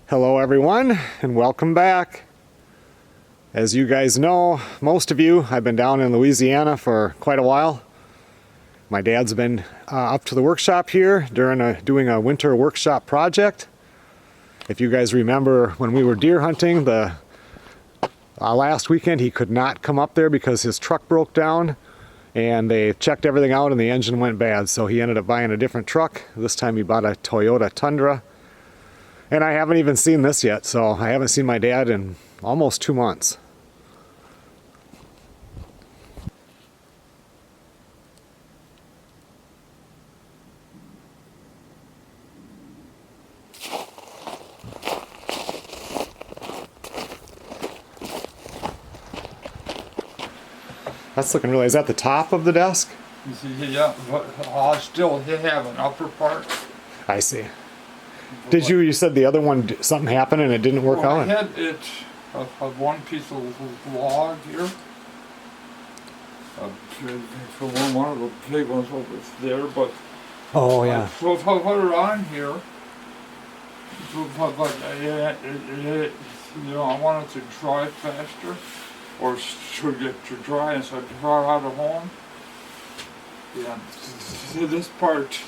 Hello everyone, and welcome back. As you guys know, most of you, I've been down in Louisiana for quite a while. My dad's been up to the workshop here during doing a winter workshop project. If you guys remember when we were deer hunting the last weekend, he could not come up there because his truck broke down and they checked everything out and the engine went bad, so he ended up buying a different truck. This time he bought a Toyota Tundra. And I haven't even seen this yet, so I haven't seen my dad in almost 2 months. That's looking really, is that the top of the desk? Yeah, but I still have an upper part. I see. Did you said the other one, something happened and it didn't work out? I had it, one piece of log here. One of the big ones over there, but Oh yeah. so if I put it on here, but I want it to dry faster, or to get to dry, and so I dry out of home. Yeah, this part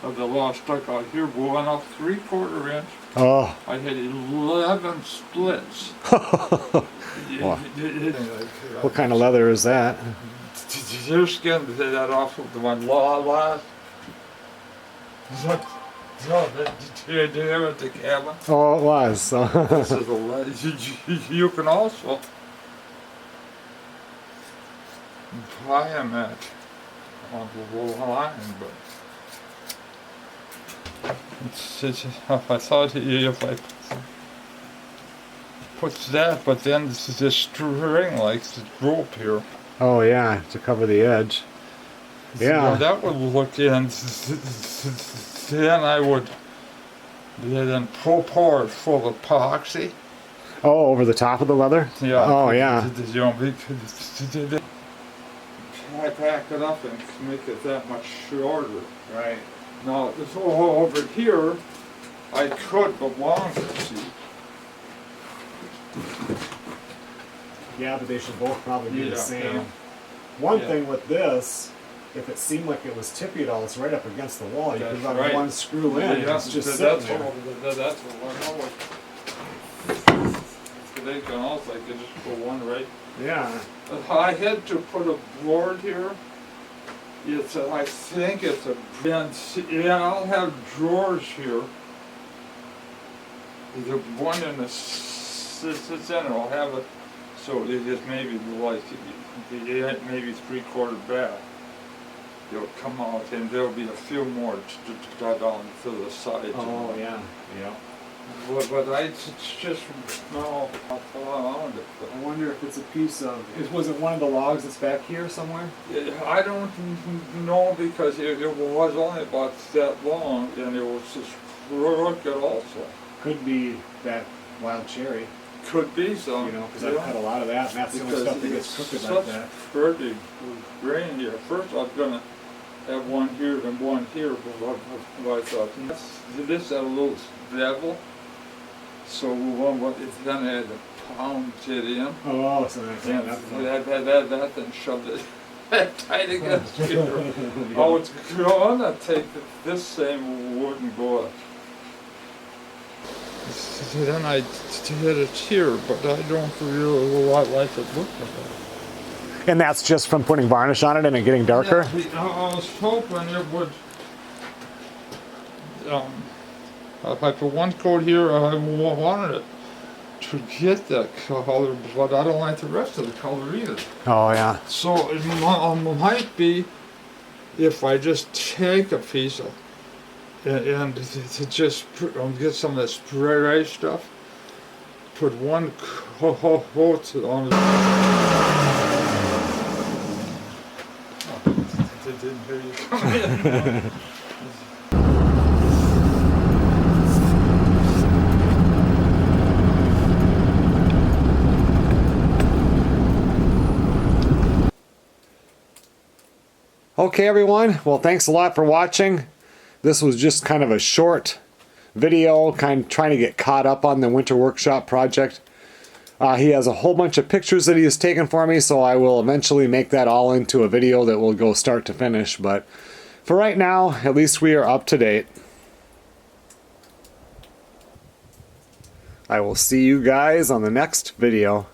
of the law stuck out here, went up 3/4 inch. Oh. I had 11 splits. What kind of leather is that? Deer skin that off of the one last. Did you ever at the cabin? Oh, it was. So. This is a you can also buy them at on the line, but. I thought if I put that, but then this string like the rope here. Oh yeah, to cover the edge. Yeah. So that would look in. Then I would then pour it full of epoxy. Oh, over the top of the leather? Yeah. Oh yeah. I pack it up and make it that much shorter. Right. Now, this over here, I could go longer, see. Yeah, but they should both probably be the same. Yeah. One thing with this, if it seemed like it was tippy at all, it's right up against the wall. You That's can run right. one screw in and it's just that's sitting there. that's what I know. They can also, I could just put one right. Yeah. I had to put a board here. It's I think it's a and I'll have drawers here. The one in the center, I'll have it so it is maybe like maybe 3/4 back. It'll come out and there'll be a few more down to the side. Oh yeah. Yeah. But I just know around it. I wonder if it's a piece of. Was it one of the logs that's back here somewhere? I don't know because it was only about that long and it was just crooked also. Could be that wild cherry. Could be so. You know, because I've cut a lot of that, and that's the only stuff that gets crooked like that. Pretty grain here. First I was gonna have one here and one here, but I thought this is a little devil. So it's gonna have to pound it in. Oh, so that's that then shoved it tight against here. Oh, it's gonna take this same wooden board. Then I did it here, but I don't really like it looking like. And that's just from putting varnish on it and it getting darker? Yeah, I was hoping it would. If I put one coat here, I wanted it to get that color, but I don't like the rest of the color either. Oh yeah. So it might be if I just take a piece of and to just get some of that spray stuff, put one coat on it. Oh, I didn't hear you come in. Okay everyone, well thanks a lot for watching. This was just kind of a short video, kind of trying to get caught up on the winter workshop project. He has a whole bunch of pictures that he has taken for me, so I will eventually make that all into a video that will go start to finish. But for right now, at least we are up to date. I will see you guys on the next video.